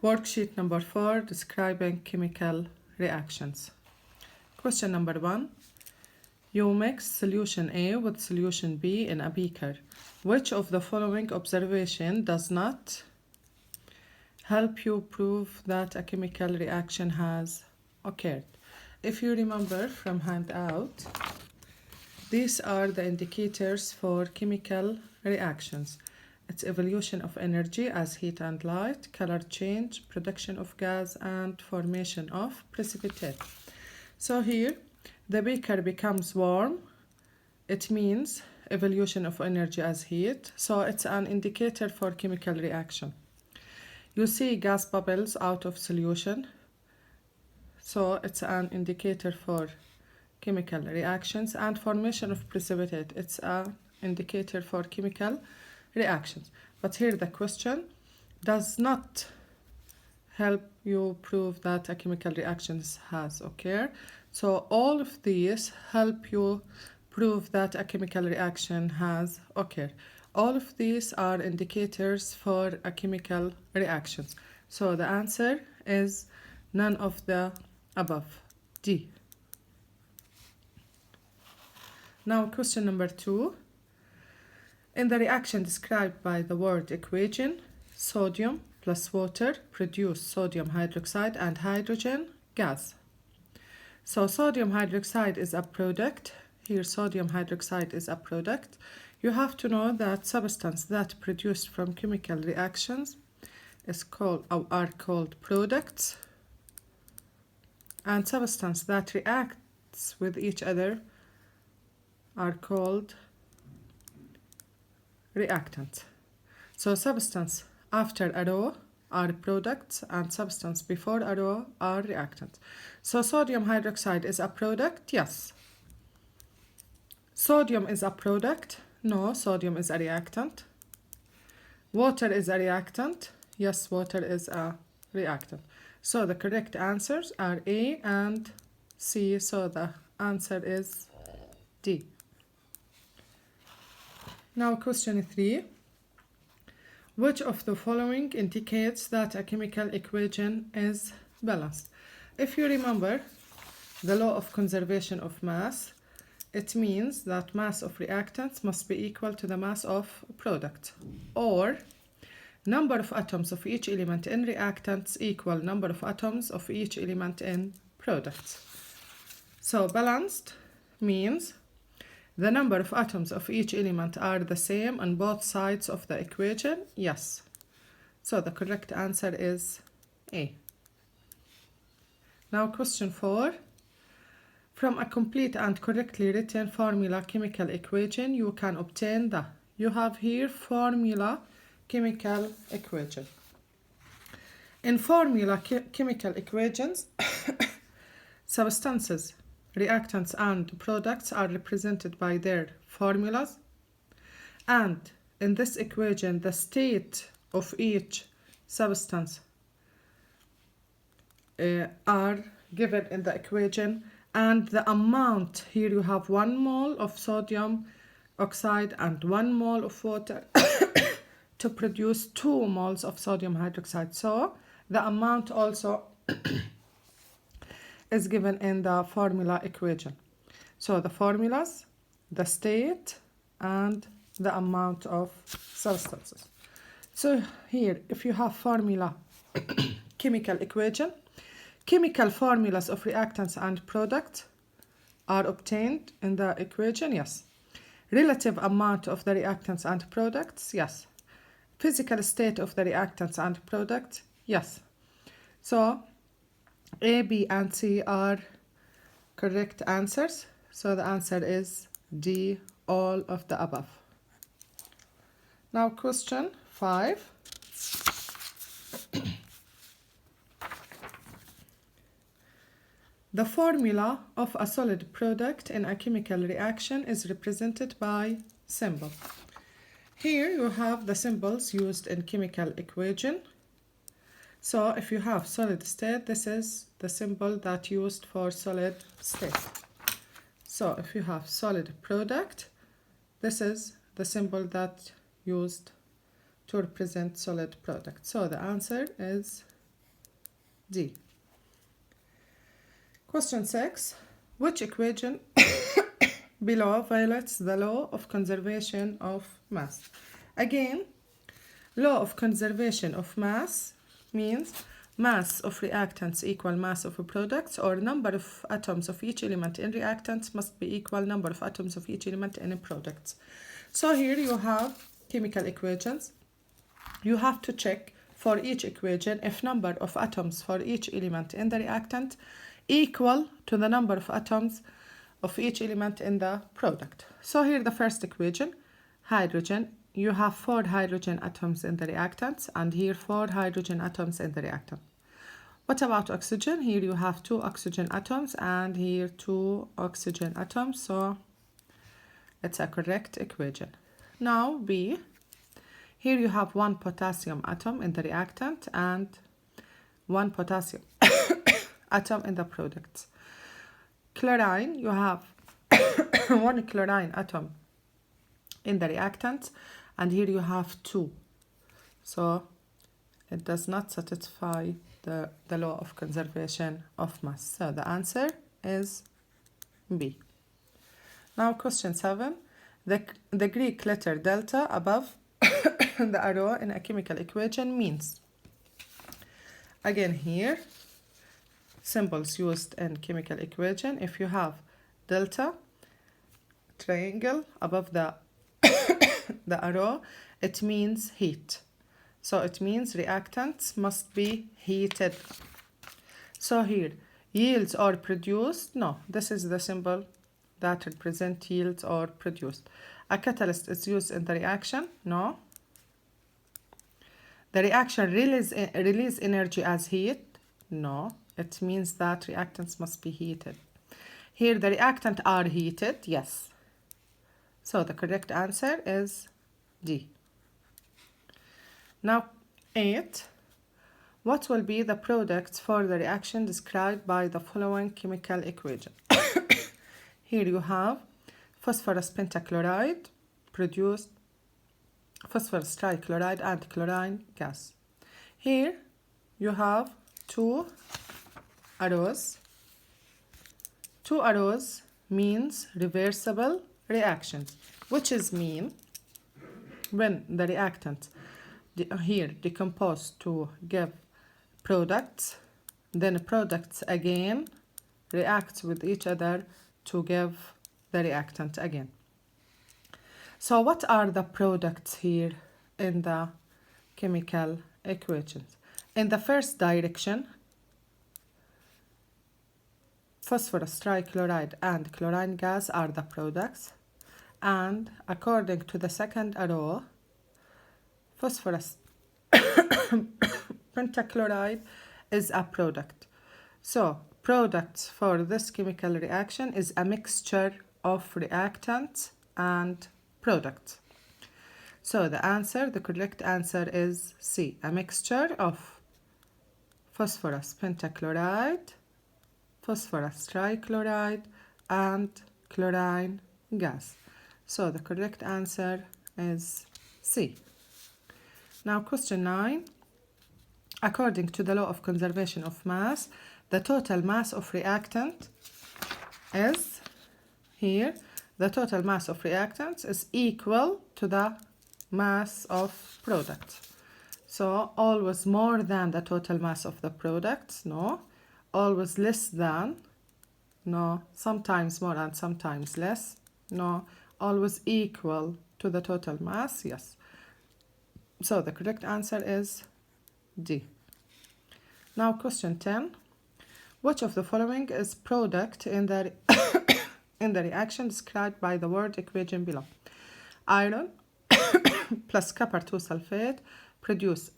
Worksheet number 4, describing chemical reactions. Question number 1. You mix solution A with solution B in a beaker. Which of the following observation does not help you prove that a chemical reaction has occurred? If you remember from handout, these are the indicators for chemical reactions. It's evolution of energy as heat and light, color change, production of gas, and formation of precipitate. So here, the beaker becomes warm. It means evolution of energy as heat. So it's an indicator for chemical reaction. You see gas bubbles out of solution. So it's an indicator for chemical reactions, and formation of precipitate. It's an indicator for chemical reactions. But here the question does not help you prove that a chemical reaction has occurred. So all of these help you prove that a chemical reaction has occurred. All of these are indicators for a chemical reaction. So the answer is none of the above, D. Now question number 2. In the reaction described by the word equation, sodium plus water produce sodium hydroxide and hydrogen gas. So sodium hydroxide is a product. Here sodium hydroxide is a product. You have to know that substance that produced from chemical reactions are called products, and substance that reacts with each other are called reactants. So substance after a row are products and substance before a row are reactants. So sodium hydroxide is a product, yes. Sodium is a product, no, sodium is a reactant. Water is a reactant, yes, water is a reactant. So the correct answers are A and C, so the answer is D. Now question 3. Which of the following indicates that a chemical equation is balanced? If you remember the law of conservation of mass, it means that mass of reactants must be equal to the mass of product, or number of atoms of each element in reactants equal number of atoms of each element in products. So balanced means the number of atoms of each element are the same on both sides of the equation, yes. So the correct answer is A. Now question 4. From a complete and correctly written formula chemical equation, you can obtain the. You have here formula chemical equation. In formula chemical equations, substances, reactants and products are represented by their formulas, and in this equation the state of each substance are given in the equation, and the amount, here you have 1 mole of sodium oxide and 1 mole of water to produce 2 moles of sodium hydroxide. So the amount also is given in the formula equation. So the formulas, the state, and the amount of substances. So here, if you have formula chemical equation, chemical formulas of reactants and products are obtained in the equation, yes. Relative amount of the reactants and products, yes. Physical state of the reactants and products, yes. So A, B, and C are correct answers. So the answer is D, all of the above. Now question 5. The formula of a solid product in a chemical reaction is represented by symbol. Here you have the symbols used in chemical equation. So if you have solid state, this is the symbol that used for solid state. So if you have solid product, this is the symbol that used to represent solid product. So the answer is D. Question 6. Which equation below violates the law of conservation of mass? Again, law of conservation of mass means mass of reactants equal mass of products, or number of atoms of each element in reactants must be equal number of atoms of each element in products. So here you have chemical equations. You have to check for each equation if number of atoms for each element in the reactant equal to the number of atoms of each element in the product. So here the first equation, hydrogen, you have 4 hydrogen atoms in the reactants, and here 4 hydrogen atoms in the reactant. What about oxygen? Here you have 2 oxygen atoms and here 2 oxygen atoms, so it's a correct equation. Now B, here you have 1 potassium atom in the reactant and 1 potassium atom in the products. Chlorine, you have 1 chlorine atom in the reactant and here you have 2. So it does not satisfy the law of conservation of mass. So the answer is B. Now question 7. The Greek letter delta above the arrow in a chemical equation means. Again here, symbols used in chemical equation. If you have delta, triangle above the arrow, it means heat. So it means reactants must be heated. So here, yields or produced, no, this is the symbol that represents yields or produced. A catalyst is used in the reaction, no. The reaction release energy as heat, no. It means that reactants must be heated. Here the reactant are heated, yes. So the correct answer is D. Now 8. What will be the products for the reaction described by the following chemical equation? Here you have phosphorus pentachloride produced phosphorus trichloride and chlorine gas. Here you have 2 arrows. 2 arrows means reversible reactions, which is mean when the reactant here decompose to give products, then products again react with each other to give the reactant again. So what are the products here in the chemical equations? In the first direction, phosphorus trichloride and chlorine gas are the products, and according to the second arrow, phosphorus pentachloride is a product. So products for this chemical reaction is a mixture of reactants and products. So the correct answer is C, a mixture of phosphorus pentachloride, phosphorus trichloride and chlorine gas. So the correct answer is C. Now question 9. According to the law of conservation of mass, the total mass of reactant is, here, the total mass of reactants is equal to the mass of product. So always more than the total mass of the products, no. Always less than, no. Sometimes more and sometimes less, no. Always equal to the total mass, yes. So the correct answer is D. Now question 10. Which of the following is product in the in the reaction described by the word equation below? Iron plus copper 2 sulfate produced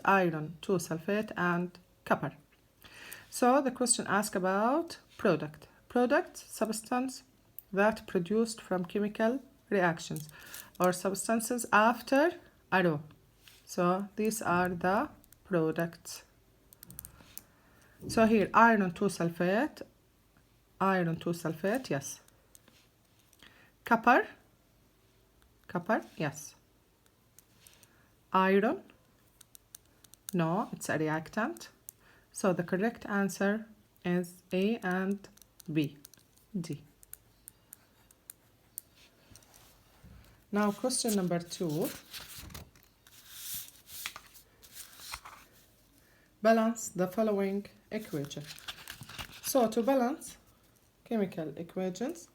iron 2 sulfate and copper. So the question asks about product. Product, substance that produced from chemical reactions or substances after arrow. So these are the products. So here iron 2 sulfate, yes. Copper, yes. Iron, no, it's a reactant. So the correct answer is A and B, D. Now question number 2. Balance the following equation. So to balance chemical equations,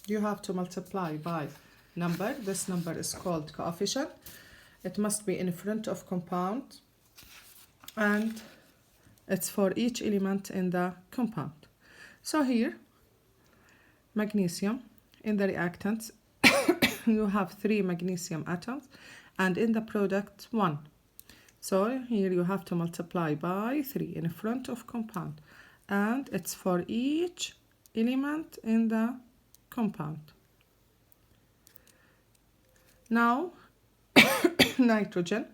you have to multiply by number. This number is called coefficient. It must be in front of compound, and it's for each element in the compound. So here, magnesium, in the reactants, you have 3 magnesium atoms, and in the product 1. So here you have to multiply by 3 in front of compound, and it's for each element in the compound. Now, nitrogen,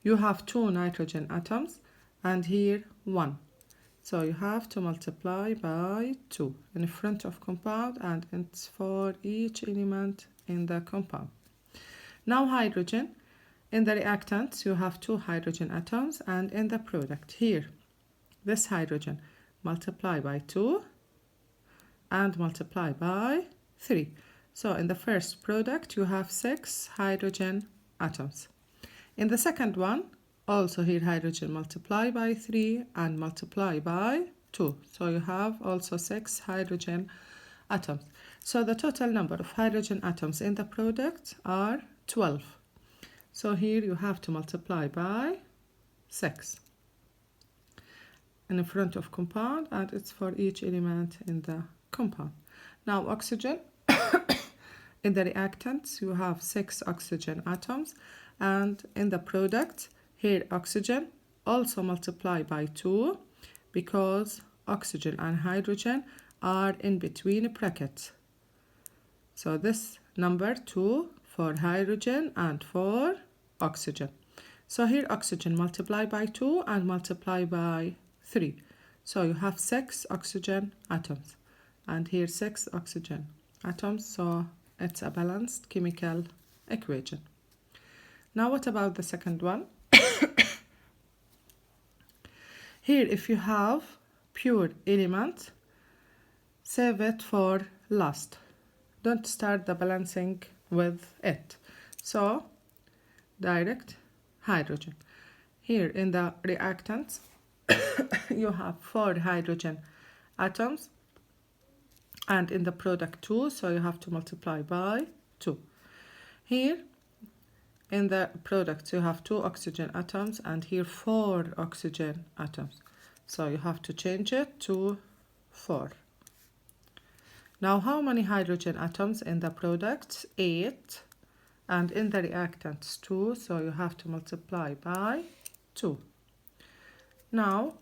you have 2 nitrogen atoms, and here 1. So you have to multiply by 2 in front of compound, and it's for each element in the compound. Now hydrogen, in the reactants you have 2 hydrogen atoms, and in the product here, this hydrogen, multiply by 2 and multiply by 3. So in the first product you have 6 hydrogen atoms. In the second one, also here hydrogen, multiply by 3 and multiply by 2. So you have also 6 hydrogen atoms. So the total number of hydrogen atoms in the product are 12. So here you have to multiply by 6 in front of compound, and it's for each element in the compound. Now oxygen, in the reactants you have 6 oxygen atoms, and in the product here oxygen, also multiply by 2 because oxygen and hydrogen are in between brackets. So this number 2 for hydrogen and for oxygen. So here oxygen, multiply by 2 and multiply by 3. So you have 6 oxygen atoms, and here 6 oxygen atoms. So it's a balanced chemical equation. Now what about the second one? Here if you have pure element, save it for last. Don't start the balancing with it. So direct hydrogen. Here in the reactants you have 4 hydrogen atoms, and in the product 2, so you have to multiply by 2. Here in the product you have 2 oxygen atoms, and here 4 oxygen atoms. So you have to change it to 4. Now how many hydrogen atoms in the product? 8. And in the reactants 2, so you have to multiply by 2. Now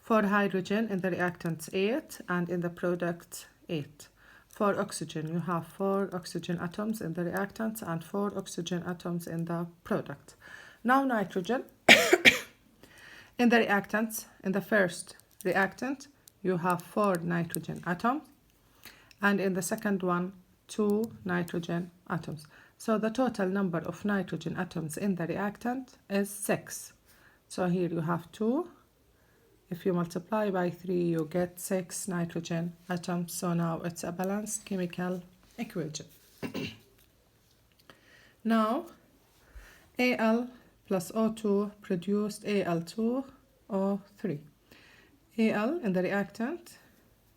for hydrogen, in the reactants 8, and in the product 8. For oxygen, you have 4 oxygen atoms in the reactants and 4 oxygen atoms in the product. Now nitrogen, in the reactants, in the first reactant, you have 4 nitrogen atoms, and in the second one, 2 nitrogen atoms. So the total number of nitrogen atoms in the reactant is 6. So here you have 2. If you multiply by 3, you get 6 nitrogen atoms. So now it's a balanced chemical equation. Now, Al plus O2 produced Al2O3. Al in the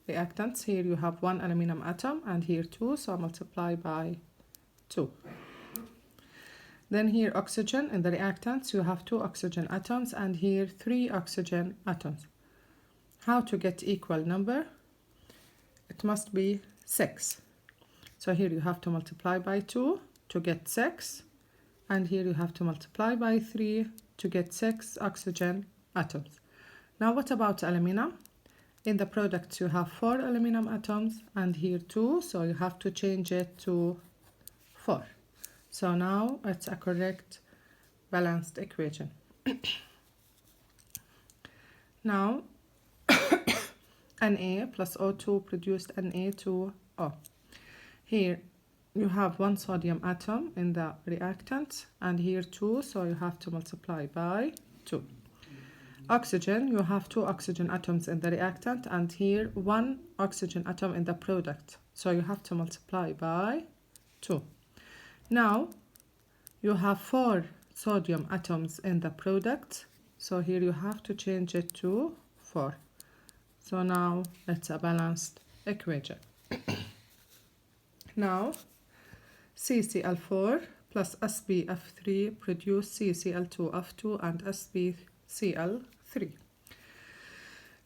reactants, here you have 1 aluminum atom, and here 2, so multiply by 2. Then here oxygen, in the reactants you have 2 oxygen atoms, and here 3 oxygen atoms. How to get equal number? It must be 6. So here you have to multiply by 2 to get 6, and here you have to multiply by 3 to get 6 oxygen atoms. Now what about aluminum? In the products you have 4 aluminum atoms, and here 2, so you have to change it to 4. So now it's a correct balanced equation. Now Na plus O2 produced Na2O. Here you have 1 sodium atom in the reactant, and here 2, so you have to multiply by 2. oxygen, you have 2 oxygen atoms in the reactant, and here 1 oxygen atom in the product. So you have to multiply by 2. Now you have 4 sodium atoms in the product. So here you have to change it to 4. So now it's a balanced equation. Now CCl4 plus SbF3 produce CCl2F2 and SbCl3.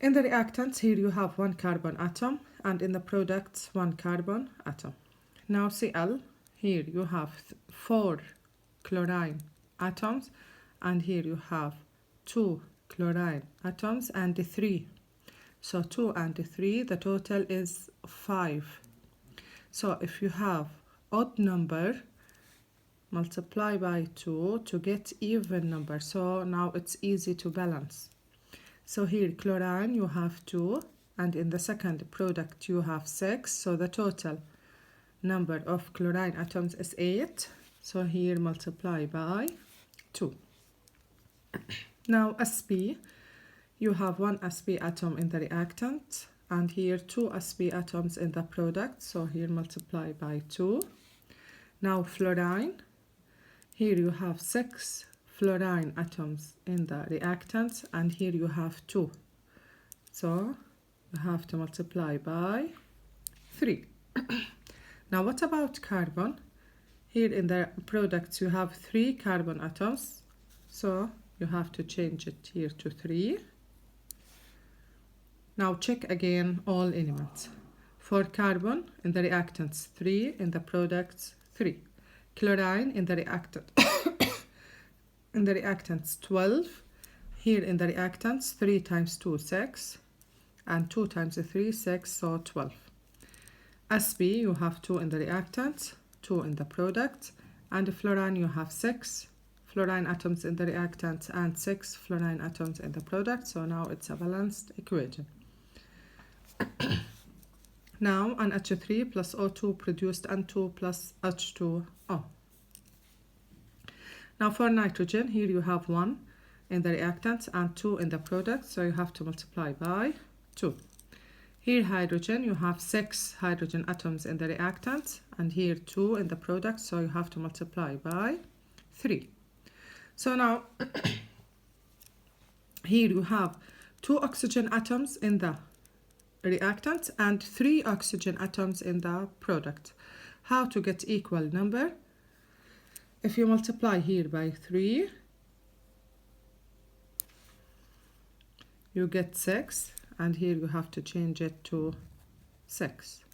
In the reactants, here you have 1 carbon atom, and in the products 1 carbon atom. Now Cl, here you have 4 chlorine atoms, and here you have 2 chlorine atoms and 3. So 2 and 3, the total is 5. So if you have odd number, multiply by 2 to get even number. So now it's easy to balance. So here chlorine you have 2, and in the second product you have 6. So the total number of chlorine atoms is 8. So here multiply by 2. Now Sp, you have 1 Sp atom in the reactant, and here 2 Sp atoms in the product. So here multiply by 2. Now fluorine, here you have 6 fluorine atoms in the reactants, and here you have 2. So you have to multiply by 3. Now what about carbon? Here in the products you have 3 carbon atoms. So you have to change it here to 3. Now check again all elements. For carbon in the reactants 3, in the products 3. Chlorine in the reactant in the reactants 12. Here in the reactants 3 times 2 6, and 2 times 3 6, so 12. Sp you have 2 in the reactants, 2 in the product, and fluorine you have 6 fluorine atoms in the reactant and 6 fluorine atoms in the product. So now it's a balanced equation. Now NH3 plus O2 produced N2 plus H2O. Now for nitrogen, here you have 1 in the reactants and 2 in the product, so you have to multiply by 2. Here hydrogen, you have 6 hydrogen atoms in the reactants, and here 2 in the product, so you have to multiply by 3. So now here you have 2 oxygen atoms in the reactant and 3 oxygen atoms in the product. How to get equal number? If you multiply here by 3, you get 6, and here you have to change it to 6.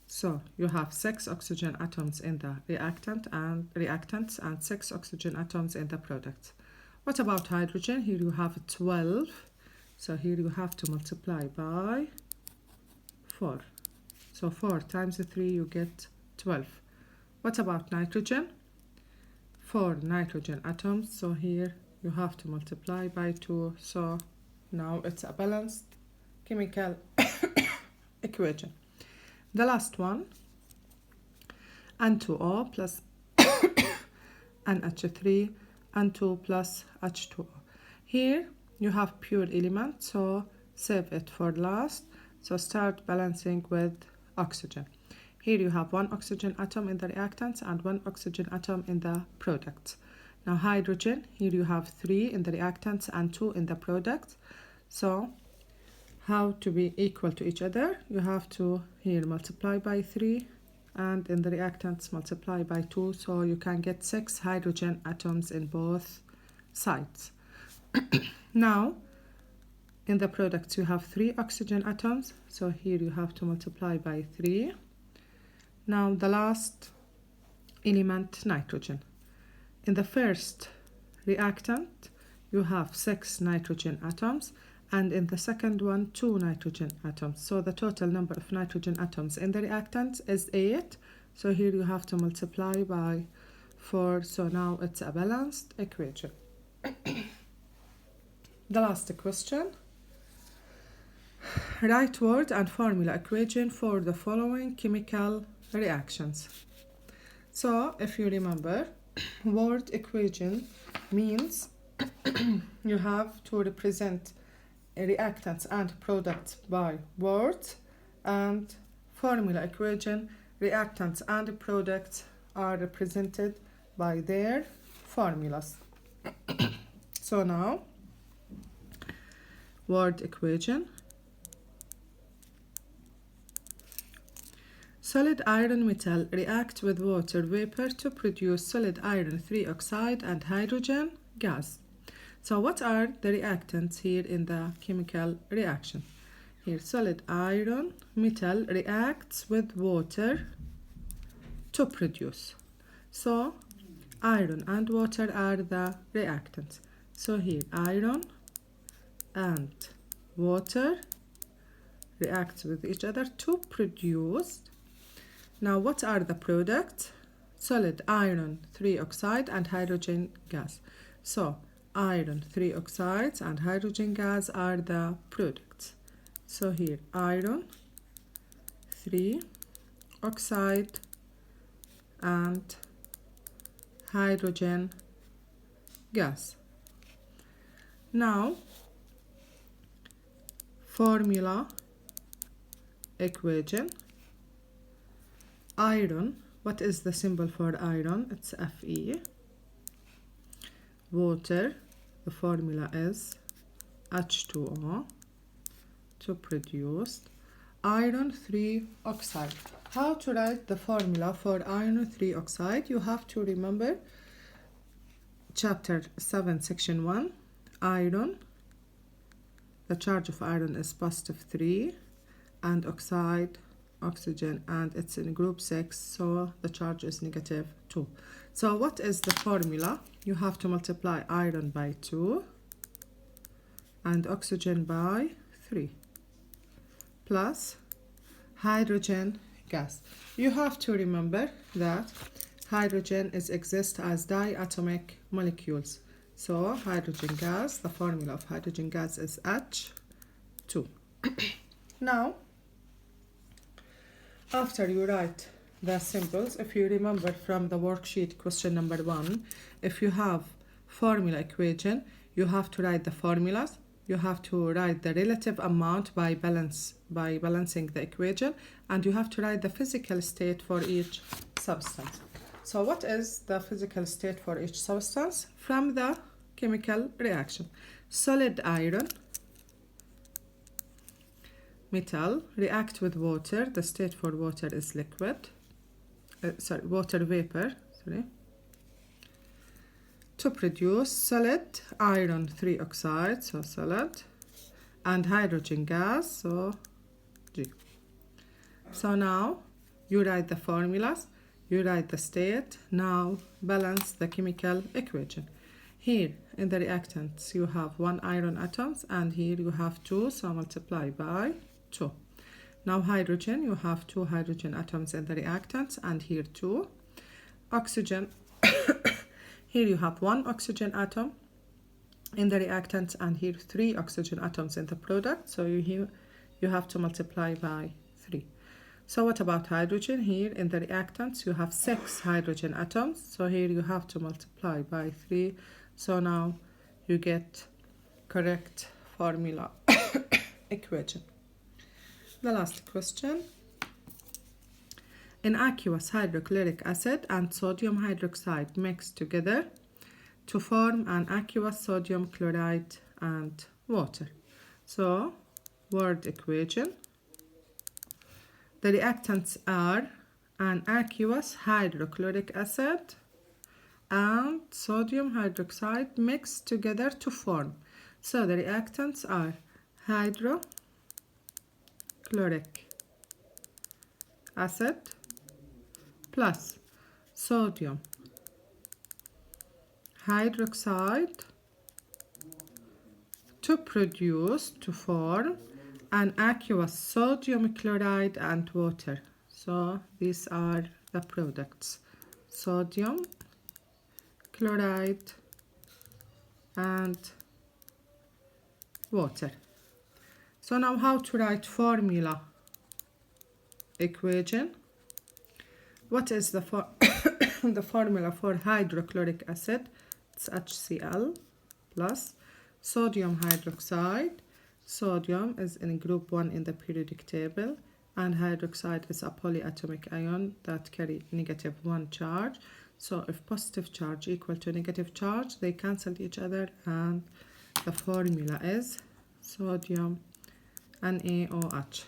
So you have 6 oxygen atoms in the reactants and 6 oxygen atoms in the product. What about hydrogen? Here you have 12. So here you have to multiply by 4. So 4 times 3 you get 12. What about nitrogen? 4 nitrogen atoms. So here you have to multiply by 2. So now it's a balanced chemical equation. The last one, N2O plus NH3, N2 plus H2O. Here you have pure element, so save it for last. So start balancing with oxygen. Here you have 1 oxygen atom in the reactants and 1 oxygen atom in the products. Now hydrogen, here you have 3 in the reactants and 2 in the products. So how to be equal to each other? You have to here multiply by 3, and in the reactants multiply by 2, so you can get 6 hydrogen atoms in both sides. Now in the products you have 3 oxygen atoms, so here you have to multiply by 3. Now the last element, nitrogen. In the first reactant you have 6 nitrogen atoms, and in the second one 2 nitrogen atoms. So the total number of nitrogen atoms in the reactant is 8. So here you have to multiply by 4. So now it's a balanced equation. The last question. Write word and formula equation for the following chemical reactions. So if you remember, word equation means you have to represent reactants and products by words, and formula equation, reactants and products are represented by their formulas. So now, word equation. Solid iron metal react with water vapor to produce solid iron 3 oxide and hydrogen gas. So what are the reactants here in the chemical reaction? Here, solid iron metal reacts with water to produce. So iron and water are the reactants. So here, iron and water react with each other to produce. Now what are the products? Solid iron 3 oxide and hydrogen gas. So iron 3 oxides and hydrogen gas are the products. So here, iron 3 oxide and hydrogen gas. Now, formula equation. Iron, what is the symbol for iron? It's Fe. Water, the formula is H2O to produce iron 3 oxide. How to write the formula for iron 3 oxide? You have to remember chapter 7 section 1. Iron, the charge of iron is positive 3, and oxide, oxygen, and it's in group 6, so the charge is negative 2. So what is the formula? You have to multiply iron by 2 and oxygen by 3 plus hydrogen gas. You have to remember that hydrogen exists as diatomic molecules. So hydrogen gas, the formula of hydrogen gas is H2. Now, after you write the symbols, if you remember from the worksheet question number 1, if you have formula equation, you have to write the formulas. You have to write the relative amount by balancing the equation, and you have to write the physical state for each substance. So what is the physical state for each substance? From the chemical reaction. Solid iron metal react with water. The state for water is liquid. Water vapor. To produce solid iron 3 oxide, so solid, and hydrogen gas, so G. So now you write the formulas, you write the state. Now balance the chemical equation. Here in the reactants you have 1 iron atoms, and here you have 2, so multiply by 2. Now hydrogen, you have 2 hydrogen atoms in the reactants, and here 2. Oxygen, here you have 1 oxygen atom in the reactants, and here 3 oxygen atoms in the product, so you have to multiply by 3. So what about hydrogen? Here in the reactants you have 6 hydrogen atoms, so here you have to multiply by 3. So now you get correct formula equation. The last question. In aqueous hydrochloric acid and sodium hydroxide mix together to form an aqueous sodium chloride and water. So, word equation. The reactants are an aqueous hydrochloric acid and sodium hydroxide mixed together to form. So, the reactants are hydrochloric acid plus sodium hydroxide to form an aqueous sodium chloride and water. So these are the products: sodium chloride and water. So now how to write formula equation. What is the the formula for hydrochloric acid? It's HCl plus sodium hydroxide. Sodium is in group 1 in the periodic table, and hydroxide is a polyatomic ion that carry -1 charge. So if positive charge equal to negative charge, they cancel each other, and the formula is sodium NaOH.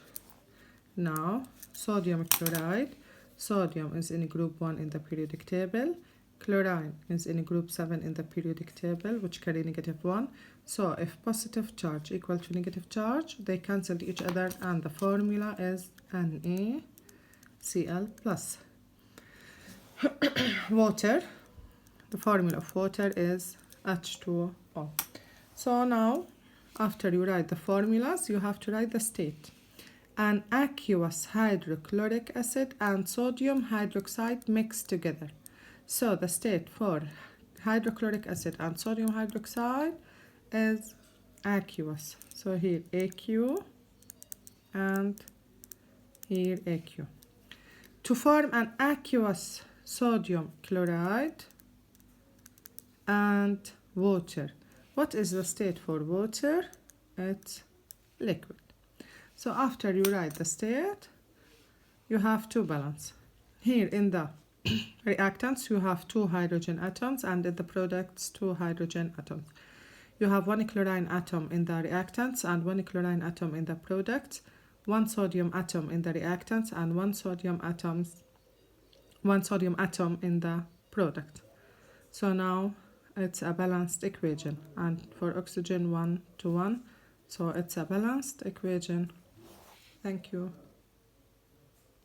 Now, sodium chloride. Sodium is in group 1 in the periodic table. Chlorine is in group 7 in the periodic table, which carry -1. So if positive charge equal to negative charge, they cancel each other, and the formula is NaCl plus. Water. The formula of water is H2O. So now, after you write the formulas, you have to write the state. An aqueous hydrochloric acid and sodium hydroxide mixed together. So the state for hydrochloric acid and sodium hydroxide is aqueous. So here AQ and here AQ. To form an aqueous sodium chloride and water. What is the state for water? It's liquid. So after you write the state, you have to balance. Here in the reactants, you have 2 hydrogen atoms, and in the products, 2 hydrogen atoms. You have 1 chlorine atom in the reactants and 1 chlorine atom in the products, 1 sodium atom in the reactants, and 1 sodium atom in the product. So now it's a balanced equation, and for oxygen 1 to 1, so it's a balanced equation. Thank you.